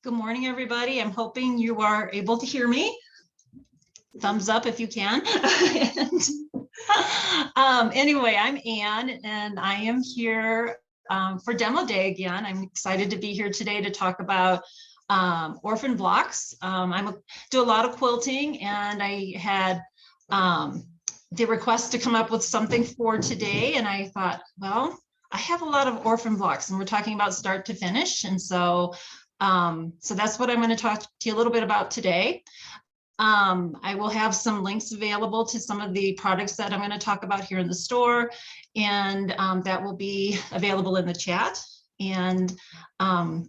Good morning, everybody. I'm hoping you are able to hear me. Thumbs up if you can. Anyway, I'm Ann, and I am here for demo day again. I'm excited to be here today to talk about Orphan blocks. I do a lot of quilting, and I had the request to come up with something for today, and I thought, well, I have a lot of Orphan blocks, and we're talking about start to finish, and so that's what I'm going to talk to you a little bit about today. I will have some links available to some of the products that I'm going to talk about here in the store, and that will be available in the chat. And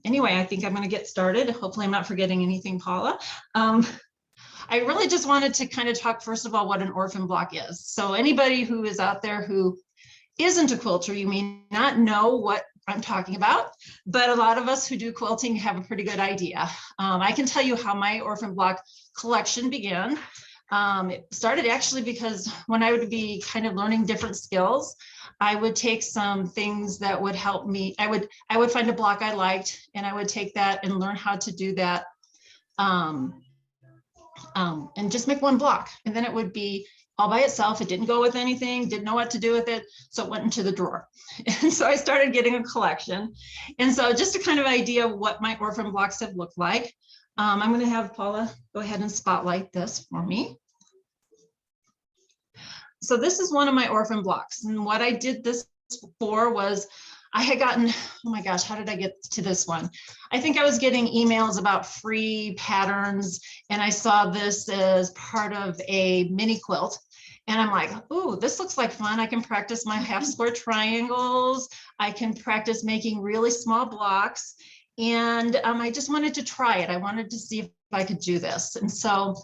anyway, I think I'm going to get started. Hopefully I'm not forgetting anything, Paula. I really just wanted to kind of talk, first of all, what an orphan block is. So anybody who is out there who isn't a quilter, you may not know what I'm talking about, but a lot of us who do quilting have a pretty good idea. I can tell you how my orphan block collection began. It started actually because when I would be kind of learning different skills, I would take some things that would help me. I would find a block I liked, and I would take that and learn how to do that, and just make one block. And then it would be all by itself. It didn't go with anything, didn't know what to do with it. So it went into the drawer. And so I started getting a collection. And so just a kind of idea of what my orphan blocks have looked like. I'm going to have Paula go ahead and spotlight this for me. So this is one of my orphan blocks. And what I did this for was I had gotten, oh my gosh, how did I get to this one? I think I was getting emails about free patterns, and I saw this as part of a mini quilt. And I'm like, ooh, this looks like fun. I can practice my half square triangles. I can practice making really small blocks. And I just wanted to try it. I wanted to see if I could do this. And so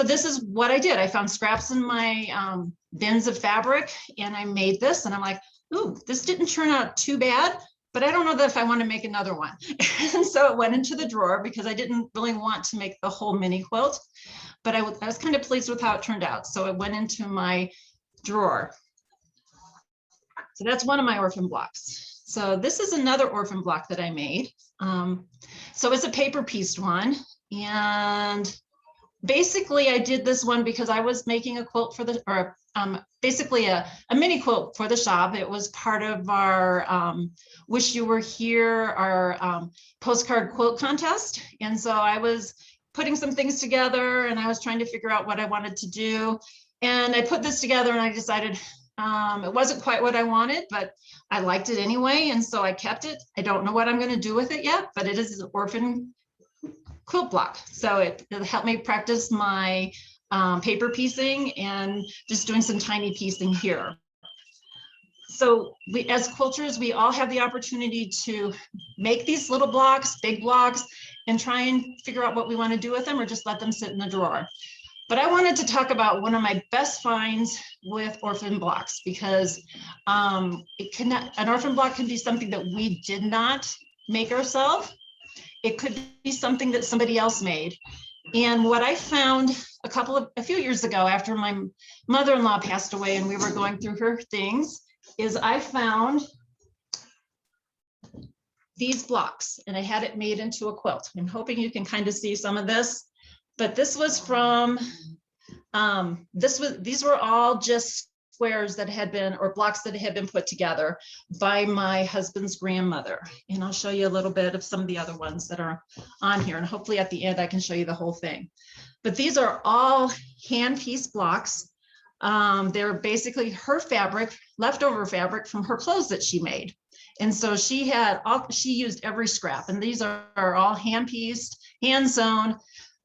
this is what I did. I found scraps in my bins of fabric, and I made this, and I'm like, ooh, this didn't turn out too bad, but I don't know that if I want to make another one. And so it went into the drawer because I didn't really want to make the whole mini quilt, but I was kind of pleased with how it turned out. So it went into my drawer. So that's one of my orphan blocks. So this is another orphan block that I made. So it's a paper pieced one. And basically I did this one because I was making a quilt for basically a mini quilt for the shop. It was part of our Wish You Were Here, our postcard quilt contest. And so I was putting some things together, and I was trying to figure out what I wanted to do. And I put this together, and I decided it wasn't quite what I wanted, but I liked it anyway. And so I kept it. I don't know what I'm going to do with it yet, but it is an orphan quilt block. So it helped me practice my paper piecing and just doing some tiny piecing here. So we, as quilters, we all have the opportunity to make these little blocks, big blocks, and try and figure out what we want to do with them, or just let them sit in the drawer. But I wanted to talk about one of my best finds with orphan blocks, because an orphan block can be something that we did not make ourselves. It could be something that somebody else made. And what I found a few years ago, after my mother-in-law passed away and we were going through her things, is I found these blocks, and I had it made into a quilt. I'm hoping you can kind of see some of this, but this was from, these were all just squares that had been, or blocks that had been put together by my husband's grandmother. And I'll show you a little bit of some of the other ones that are on here. And hopefully at the end, I can show you the whole thing. But these are all hand piece blocks. They're basically her fabric, leftover fabric from her clothes that she made. And so she used every scrap, and these are all hand pieced, hand sewn,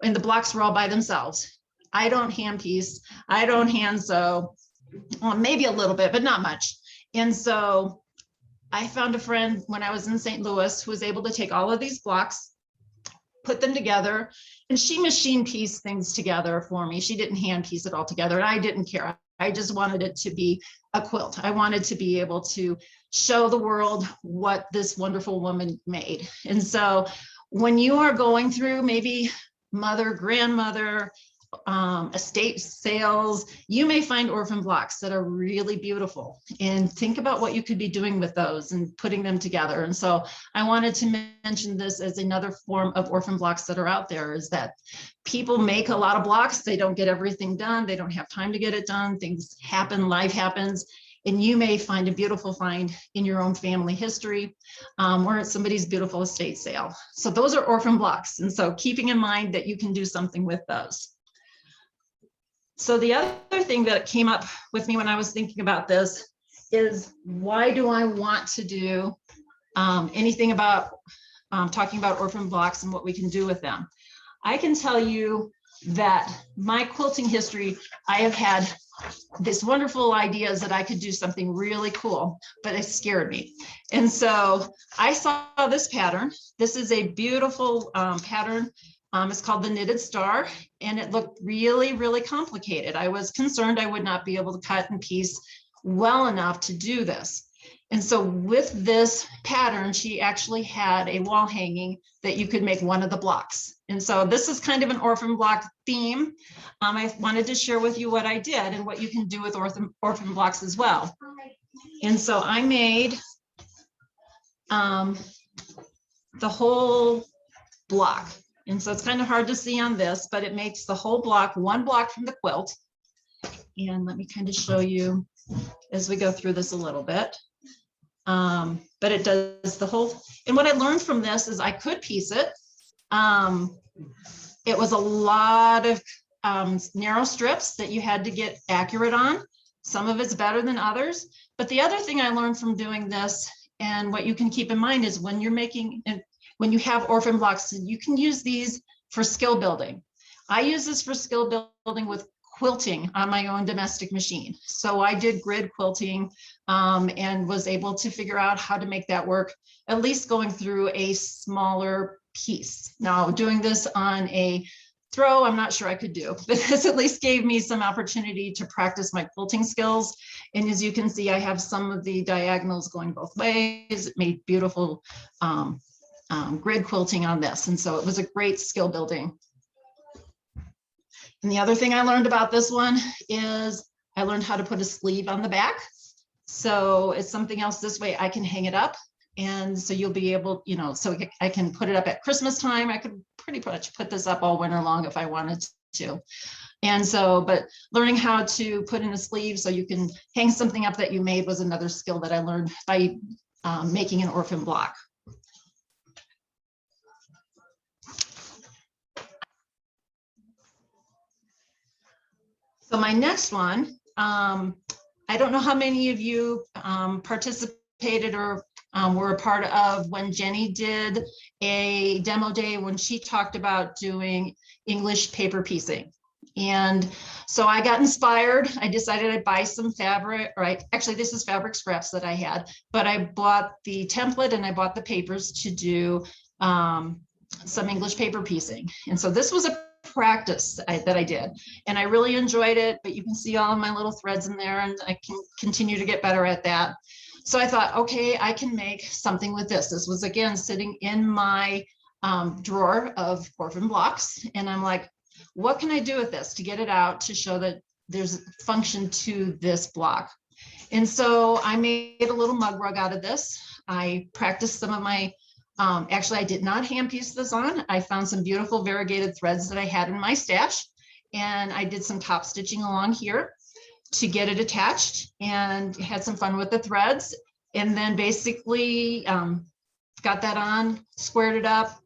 and the blocks were all by themselves. I don't hand piece, I don't hand sew. Well, maybe a little bit, but not much. And so I found a friend when I was in St. Louis who was able to take all of these blocks, put them together, and she machine pieced things together for me. She didn't hand piece it all together, and I didn't care. I just wanted it to be a quilt. I wanted to be able to show the world what this wonderful woman made. And so when you are going through maybe mother, grandmother, estate sales, you may find orphan blocks that are really beautiful, and think about what you could be doing with those and putting them together. And so I wanted to mention this as another form of orphan blocks that are out there, is that people make a lot of blocks. They don't get everything done. They don't have time to get it done. Things happen, life happens. And you may find a beautiful find in your own family history, or at somebody's beautiful estate sale. So those are orphan blocks. And so keeping in mind that you can do something with those. So the other thing that came up with me when I was thinking about this is, why do I want to do anything about talking about orphan blocks and what we can do with them? I can tell you that my quilting history, I have had this wonderful ideas that I could do something really cool, but it scared me. And so I saw this pattern. This is a beautiful pattern. It's called the Knitted Star, and it looked really, really complicated. I was concerned I would not be able to cut and piece well enough to do this. And so with this pattern, she actually had a wall hanging that you could make one of the blocks. And so this is kind of an orphan block theme. I wanted to share with you what I did and what you can do with orphan blocks as well. And so I made the whole block. And so it's kind of hard to see on this, but it makes the whole block, one block from the quilt. And let me kind of show you as we go through this a little bit. But it does the whole, and what I learned from this is I could piece it. It was a lot of narrow strips that you had to get accurate on. Some of it's better than others. But the other thing I learned from doing this, and what you can keep in mind, is when you're making, when you have orphan blocks, you can use these for skill building. I use this for skill building with quilting on my own domestic machine. So I did grid quilting and was able to figure out how to make that work, at least going through a smaller piece. Now, doing this on a throw, I'm not sure I could do, but this at least gave me some opportunity to practice my quilting skills. And as you can see, I have some of the diagonals going both ways. It made beautiful grid quilting on this. And so it was a great skill building. And the other thing I learned about this one is I learned how to put a sleeve on the back. So it's something else. This way I can hang it up. And so you'll be able, you know, so I can put it up at Christmas time. I could pretty much put this up all winter long if I wanted to. And so, but learning how to put in a sleeve so you can hang something up that you made was another skill that I learned by making an orphan block. So my next one, I don't know how many of you participated or were a part of when Jenny did a demo day when she talked about doing English paper piecing. And so I got inspired. I decided I'd buy some fabric, right? Actually, this is fabric scraps that I had, but I bought the template and I bought the papers to do some English paper piecing. And so this was a practice that I did, and I really enjoyed it, but you can see all of my little threads in there, and I can continue to get better at that. So I thought, okay, I can make something with this. This was again sitting in my drawer of orphan blocks, and I'm like, what can I do with this to get it out to show that there's function to this block? And so I made a little mug rug out of this. I practiced some of my actually, I did not hand piece this on. I found some beautiful variegated threads that I had in my stash, and I did some top stitching along here to get it attached, and had some fun with the threads. And then basically got that on, squared it up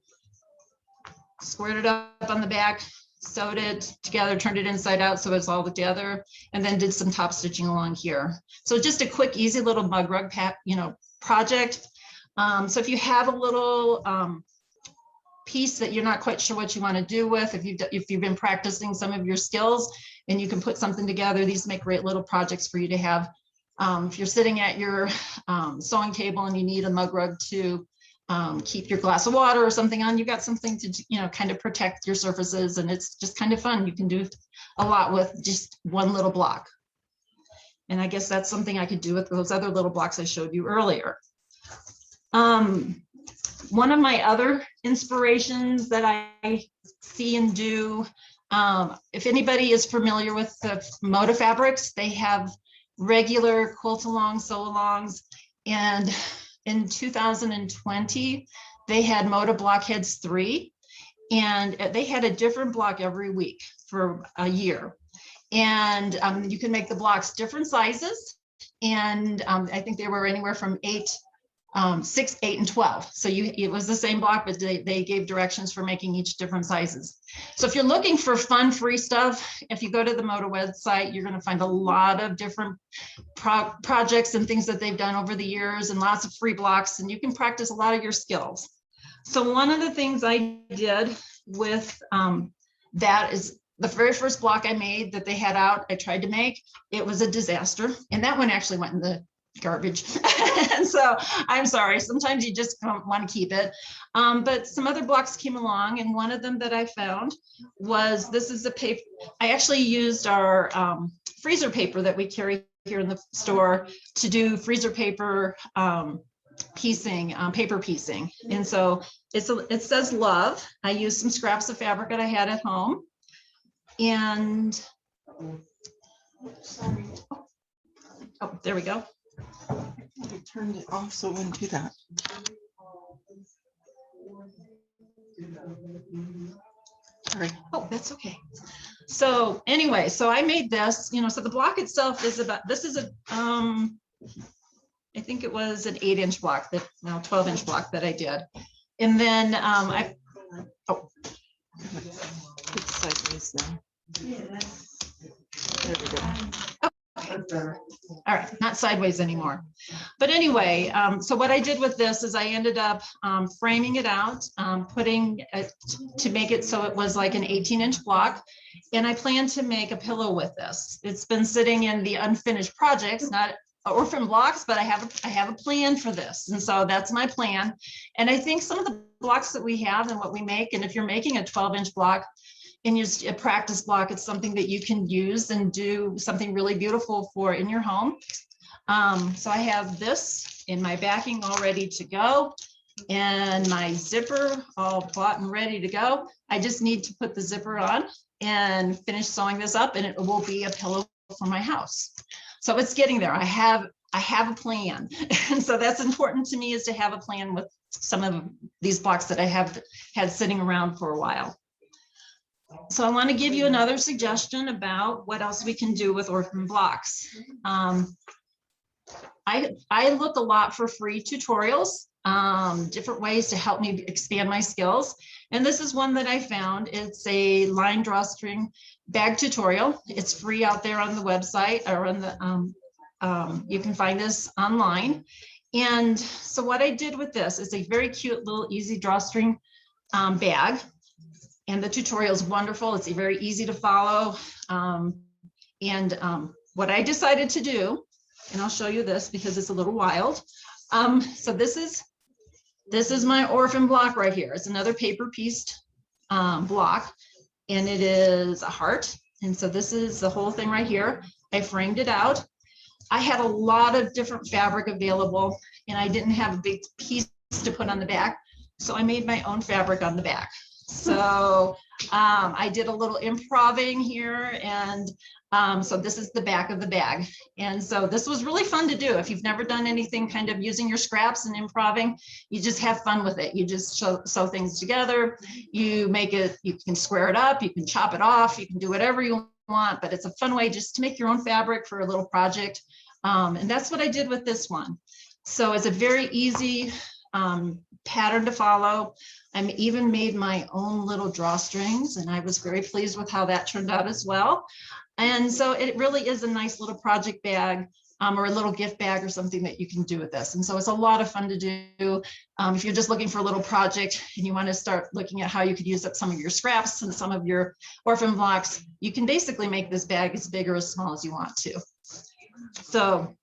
on the back, sewed it together, turned it inside out so it's all together, and then did some top stitching along here. So just a quick, easy little mug rug project. So if you have a little piece that you're not quite sure what you want to do with, if you've been practicing some of your skills and you can put something together, these make great little projects for you to have. If you're sitting at your sewing table and you need a mug rug to keep your glass of water or something on, you've got something to kind of protect your surfaces, and it's just kind of fun. You can do a lot with just one little block. And I guess that's something I could do with those other little blocks I showed you earlier. One of my other inspirations that I see and do If anybody is familiar with the Moda fabrics, they have regular quilt alongs, sew alongs, and in 2020, they had Moda Blockheads 3, and they had a different block every week for a year. And you can make the blocks different sizes. And I think they were anywhere from 6, 8, and 12. So it was the same block, but they gave directions for making each different sizes. So if you're looking for fun, free stuff, if you go to the Moda website, you're going to find a lot of different projects and things that they've done over the years, and lots of free blocks, and you can practice a lot of your skills. So one of the things I did with that is the very first block I made that they had out, I tried to make, it was a disaster. And that one actually went in the garbage. And so I'm sorry, sometimes you just don't want to keep it. But some other blocks came along, and one of them that I found was, this is a paper. I actually used our freezer paper that we carry here in the store to do freezer paper piecing, paper piecing. And so it says love. I used some scraps of fabric that I had at home. And oh, there we go. I turned it off so it wouldn't do that. Sorry. Oh, that's okay. So anyway, so I made this, so the block itself is about, this is a, I think it was an 8-inch block, that now 12-inch block that I did. And then It's sideways now. There we go. All right, not sideways anymore. But anyway, so what I did with this is I ended up framing it out, putting it to make it so it was like an 18-inch block. And I plan to make a pillow with this. It's been sitting in the unfinished projects, not Orphan blocks, but I have a plan for this. And so that's my plan. And I think some of the blocks that we have and what we make, and if you're making a 12-inch block, and use a practice block, it's something that you can use and do something really beautiful for in your home. So I have this in my backing all ready to go, and my zipper all bought and ready to go. I just need to put the zipper on and finish sewing this up, and it will be a pillow for my house. So it's getting there. I have a plan. And so that's important to me, is to have a plan with some of these blocks that I have had sitting around for a while. So I want to give you another suggestion about what else we can do with Orphan blocks. I look a lot for free tutorials, different ways to help me expand my skills. And this is one that I found. It's a line drawstring bag tutorial. It's free out there on the website, or on the, you can find this online. And so what I did with this is a very cute little easy drawstring bag. And the tutorial is wonderful. It's very easy to follow. What I decided to do, and I'll show you this because it's a little wild. So this is my Orphan block right here. It's another paper pieced block, and it is a heart. And so this is the whole thing right here. I framed it out. I had a lot of different fabric available, and I didn't have a big piece to put on the back. So I made my own fabric on the back. So I did a little improvising here, and so this is the back of the bag. And so this was really fun to do. If you've never done anything kind of using your scraps and improvising, you just have fun with it. You just sew things together. You make it, you can square it up, you can chop it off, you can do whatever you want, but it's a fun way just to make your own fabric for a little project. And that's what I did with this one. So it's a very easy pattern to follow. I even made my own little drawstrings, and I was very pleased with how that turned out as well. And so it really is a nice little project bag, or a little gift bag or something that you can do with this. And so it's a lot of fun to do. If you're just looking for a little project and you want to start looking at how you could use up some of your scraps and some of your Orphan blocks, you can basically make this bag as big or as small as you want to. So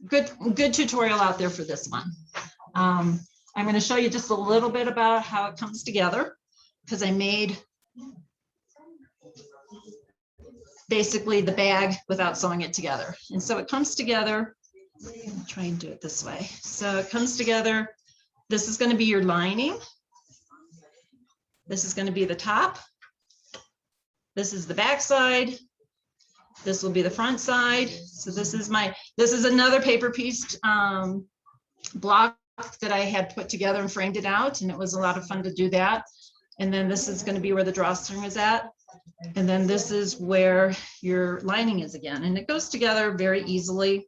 good tutorial out there for this one. I'm going to show you just a little bit about how it comes together, because I made basically the bag without sewing it together. And so it comes together. I'll try and do it this way. So it comes together. This is going to be your lining. This is going to be the top. This is the back side. This will be the front side. So this is another paper piece block that I had put together and framed it out, and it was a lot of fun to do that. And then this is going to be where the drawstring is at. And then this is where your lining is again. And it goes together very easily.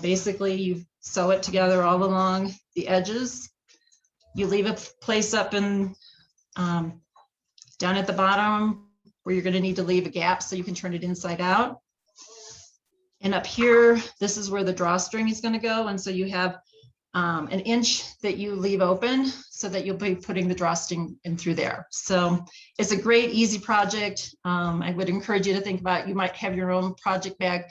Basically, you sew it together all along the edges. You leave a place up in down at the bottom where you're going to need to leave a gap so you can turn it inside out. And up here, this is where the drawstring is going to go. And so you have an inch that you leave open so that you'll be putting the drawstring in through there. So it's a great, easy project. I would encourage you to think about, you might have your own project bag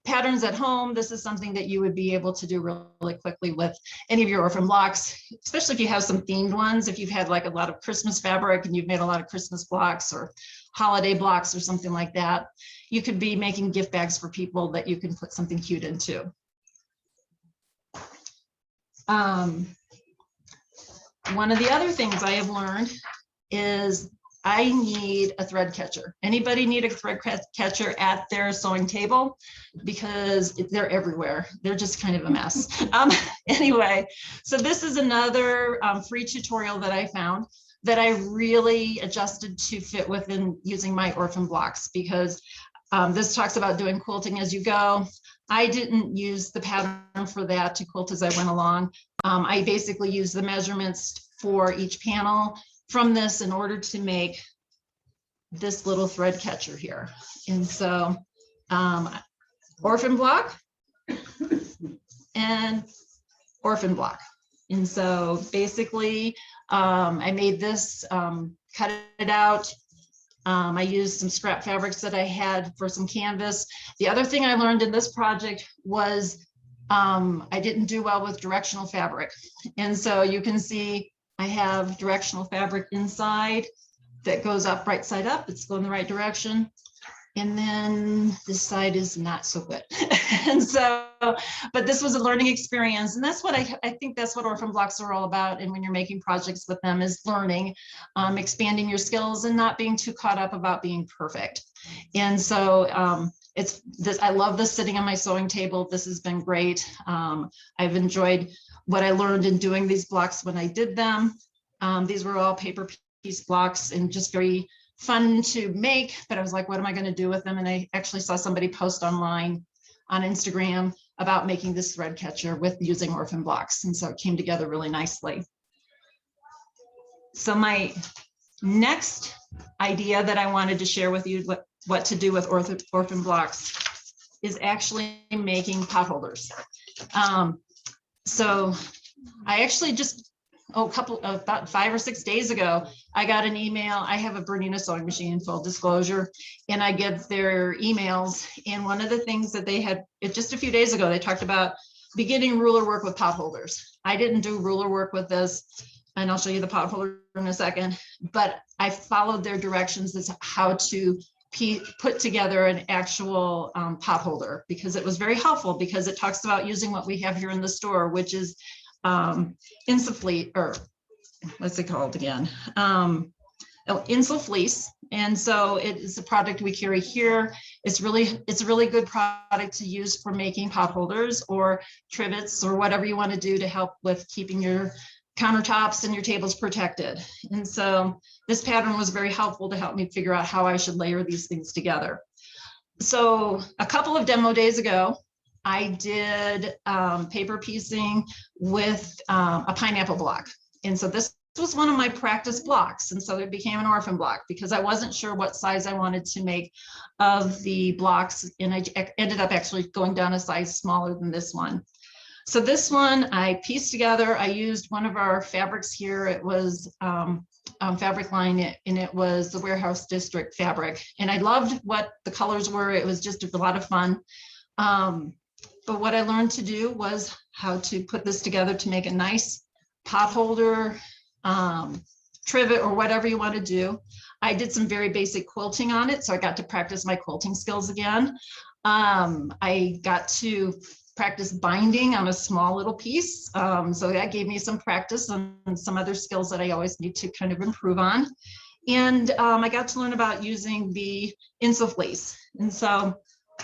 patterns at home. This is something that you would be able to do really quickly with any of your orphan blocks, especially if you have some themed ones. If you've had like a lot of Christmas fabric and you've made a lot of Christmas blocks or holiday blocks or something like that, you could be making gift bags for people that you can put something cute into. One of the other things I have learned is I need a thread catcher. Anybody need a thread catcher at their sewing table? Because they're everywhere. They're just kind of a mess. Anyway, so this is another free tutorial that I found that I really adjusted to fit within using my orphan blocks, because this talks about doing quilting as you go. I didn't use the pattern for that to quilt as I went along. I basically used the measurements for each panel from this in order to make this little thread catcher here. And so orphan block and orphan block. And so basically I made this, cut it out. I used some scrap fabrics that I had for some canvas. The other thing I learned in this project was I didn't do well with directional fabric. And so you can see I have directional fabric inside that goes up right side up. It's going the right direction. And then this side is not so good. And so, but this was a learning experience. And that's what I think that's what orphan blocks are all about. And when you're making projects with them is learning, expanding your skills and not being too caught up about being perfect. And so it's this, I love this sitting on my sewing table. This has been great. I've enjoyed what I learned in doing these blocks when I did them. These were all paper piece blocks and just very fun to make, but I was like, what am I going to do with them? And I actually saw somebody post online on Instagram about making this thread catcher with using orphan blocks. And so it came together really nicely. So my next idea that I wanted to share with you what to do with orphan blocks is actually making potholders. So I actually just, about 5 or 6 days ago, I got an email. I have a Bernina sewing machine, full disclosure, and I get their emails. And one of the things that they had, just a few days ago, they talked about beginning ruler work with potholders. I didn't do ruler work with this, and I'll show you the potholder in a second, but I followed their directions as how to put together an actual potholder, because it was very helpful, because it talks about using what we have here in the store, which is Insufleece, or what's it called again? Insufleece. And so it is a product we carry here. It's a really good product to use for making potholders or trivets or whatever you want to do to help with keeping your countertops and your tables protected. And so this pattern was very helpful to help me figure out how I should layer these things together. So a couple of demo days ago, I did paper piecing with a pineapple block. And so this was one of my practice blocks. And so it became an orphan block because I wasn't sure what size I wanted to make of the blocks. And I ended up actually going down a size smaller than this one. So this one I pieced together. I used one of our fabrics here. It was fabric line, and it was the Warehouse District fabric. And I loved what the colors were. It was just a lot of fun. But what I learned to do was how to put this together to make a nice potholder, trivet, or whatever you want to do. I did some very basic quilting on it, so I got to practice my quilting skills again. I got to practice binding on a small little piece, so that gave me some practice and some other skills that I always need to kind of improve on. And I got to learn about using the Insuflace. And so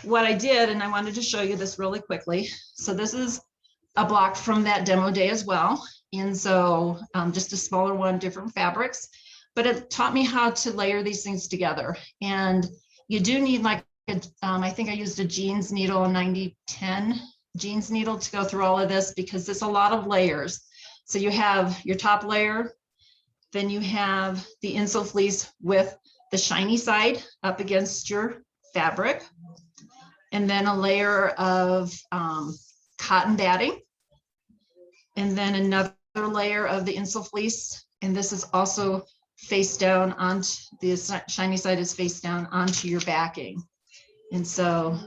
what I did, and I wanted to show you this really quickly. So this is a block from that demo day as well. And so just a smaller one, different fabrics, but it taught me how to layer these things together. And you do need like, I think I used a jeans needle, a 90-10 jeans needle to go through all of this because there's a lot of layers. So you have your top layer, then you have the Insuflace with the shiny side up against your fabric, and then a layer of cotton batting, and then another layer of the Insuflace, and this is also face down onto the shiny side is face down onto your backing. And so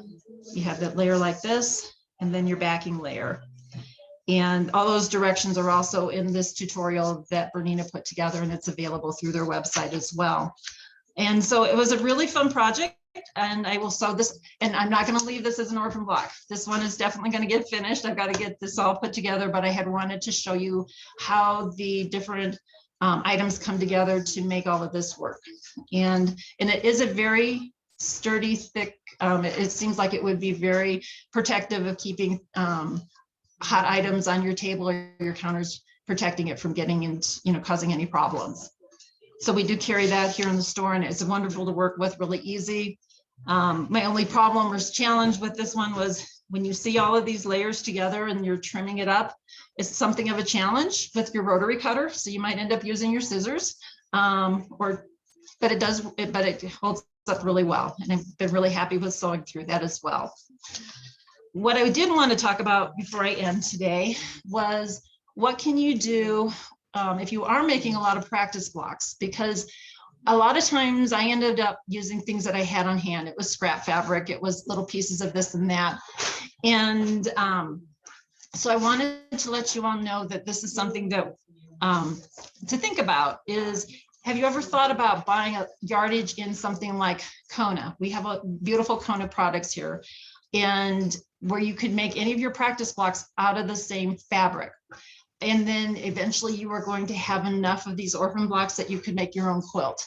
you have that layer like this, and then your backing layer. And all those directions are also in this tutorial that Bernina put together, and it's available through their website as well. And so it was a really fun project, and I will sew this, and I'm not going to leave this as an orphan block. This one is definitely going to get finished. I've got to get this all put together, but I had wanted to show you how the different items come together to make all of this work. And it is a very sturdy, thick, it seems like it would be very protective of keeping hot items on your table or your counters, protecting it from getting into, causing any problems. So we do carry that here in the store, and it's wonderful to work with, really easy. My only problem or challenge with this one was when you see all of these layers together and you're trimming it up, it's something of a challenge with your rotary cutter. So you might end up using your scissors, but it holds up really well. And I've been really happy with sewing through that as well. What I did want to talk about before I end today was what can you do if you are making a lot of practice blocks, because a lot of times I ended up using things that I had on hand. It was scrap fabric, it was little pieces of this and that. And so I wanted to let you all know that this is something that to think about is, have you ever thought about buying a yardage in something like Kona? We have a beautiful Kona products here, and where you could make any of your practice blocks out of the same fabric. And then eventually you are going to have enough of these orphan blocks that you could make your own quilt.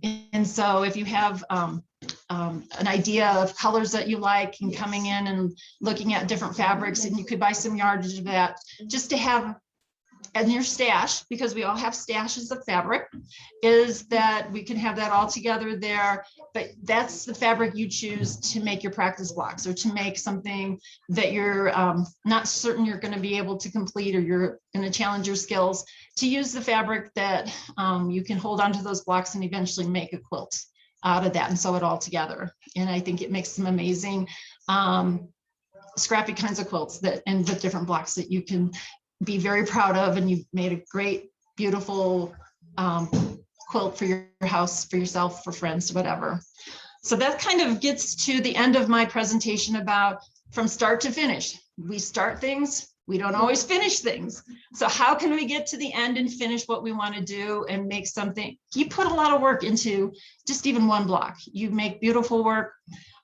And so if you have an idea of colors that you like and coming in and looking at different fabrics, and you could buy some yardage of that just to have in your stash, because we all have stashes of fabric, is that we can have that all together there. But that's the fabric you choose to make your practice blocks, or to make something that you're not certain you're going to be able to complete, or you're going to challenge your skills, to use the fabric that you can hold onto those blocks and eventually make a quilt out of that and sew it all together. And I think it makes some amazing scrappy kinds of quilts and with different blocks that you can be very proud of, and you've made a great, beautiful quilt for your house, for yourself, for friends, whatever. So that kind of gets to the end of my presentation about from start to finish. We start things, we don't always finish things. So how can we get to the end and finish what we want to do and make something? You put a lot of work into just even one block. You make beautiful work.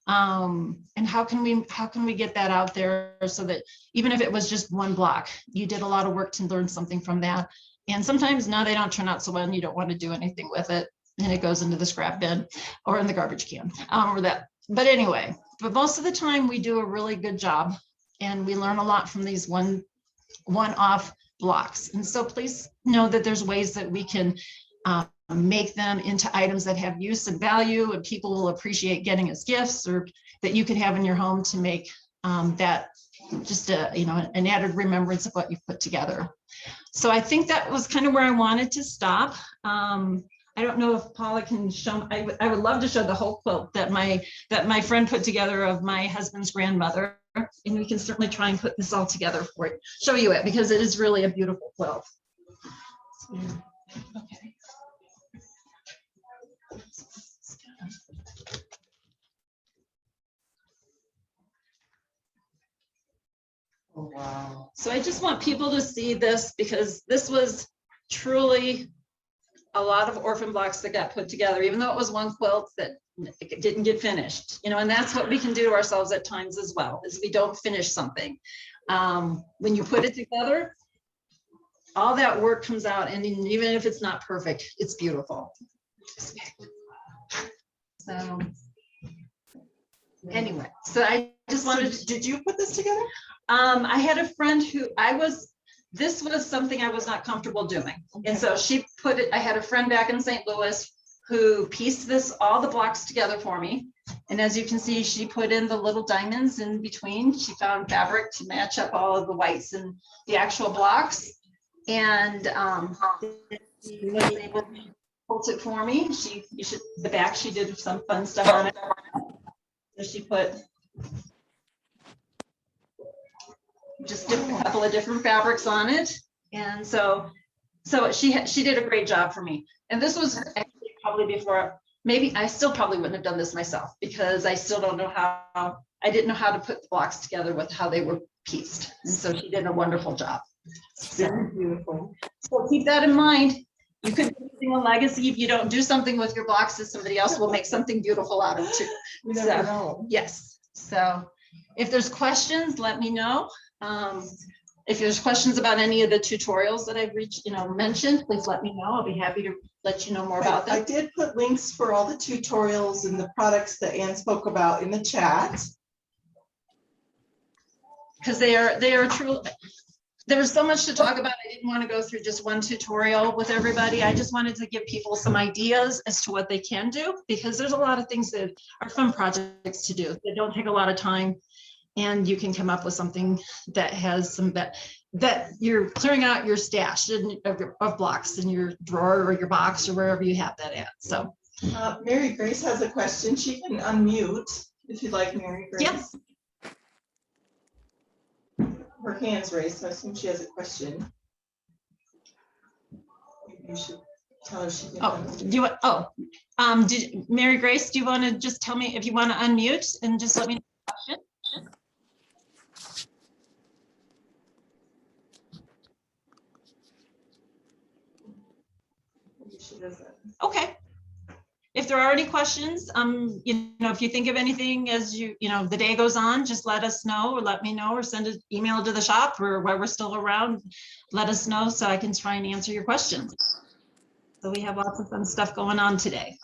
And how can we get that out there so that even if it was just one block, you did a lot of work to learn something from that. And sometimes now they don't turn out so well and you don't want to do anything with it, and it goes into the scrap bin or in the garbage can or that. But anyway, but most of the time we do a really good job, and we learn a lot from these one-off blocks. And so please know that there's ways that we can make them into items that have use and value, and people will appreciate getting as gifts, or that you could have in your home to make that just an added remembrance of what you've put together. So I think that was kind of where I wanted to stop. I don't know if Paula can show. I would love to show the whole quilt that my friend put together of my husband's grandmother, and we can certainly try and put this all together for you, show you it, because it is really a beautiful quilt. Okay. Oh, wow. So I just want people to see this, because this was truly a lot of orphan blocks that got put together, even though it was one quilt that didn't get finished, and that's what we can do to ourselves at times as well, is we don't finish something. When you put it together, all that work comes out, and even if it's not perfect, it's beautiful. So anyway, so I just wanted to, Did you put this together? I had a friend who this was something I was not comfortable doing. And so she put it, I had a friend back in St. Louis who pieced all the blocks together for me. And as you can see, she put in the little diamonds in between. She found fabric to match up all of the whites and the actual blocks. And she was able to hold it for me. The back, she did some fun stuff on it. So she put just a couple of different fabrics on it. And so she did a great job for me. And this was actually probably before, maybe I still probably wouldn't have done this myself because I still don't know how, I didn't know how to put the blocks together with how they were pieced. And so she did a wonderful job. Very beautiful. So keep that in mind. You could be using a legacy if you don't do something with your blocks that somebody else will make something beautiful out of too. We never know. Yes. So if there's questions, let me know. If there's questions about any of the tutorials that I've mentioned, please let me know. I'll be happy to let you know more about I them. did put links for all the tutorials and the products that Ann spoke about in the chat. Because they are true. There was so much to talk about. I didn't want to go through just one tutorial with everybody. I just wanted to give people some ideas as to what they can do, because there's a lot of things that are fun projects to do that don't take a lot of time. And you can come up with something that has some that you're clearing out your stash of blocks in your drawer or your box or wherever you have that at. So Mary Grace has a question. She can unmute if you'd like, Mary Grace. Yes. Her hand's raised, so I assume she has a question. Maybe you should tell her she can. Mary Grace, do you want to just tell me if you want to unmute and just let me know the question? Okay. If there are any questions, if you think of anything as the day goes on, just let us know or let me know or send an email to the shop or while we're still around, let us know so I can try and answer your questions. So we have lots of fun stuff going on today.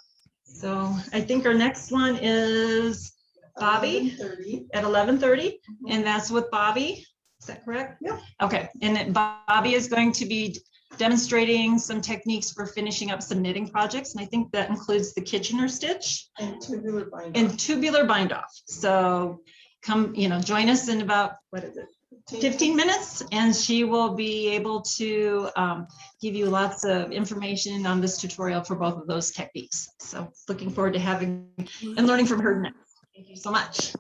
So I think our next one is Bobby at 11:30, and that's with Bobby. Is that correct? Yeah. Okay, and Bobby is going to be demonstrating some techniques for finishing up some knitting projects. And I think that includes the Kitchener stitch and tubular bind off. and tubular bind off. So come, join us in about, 15 minutes, and she will be able to give you lots of information on this tutorial for both of those techniques. So looking forward to having and learning from her next. Thank you so much.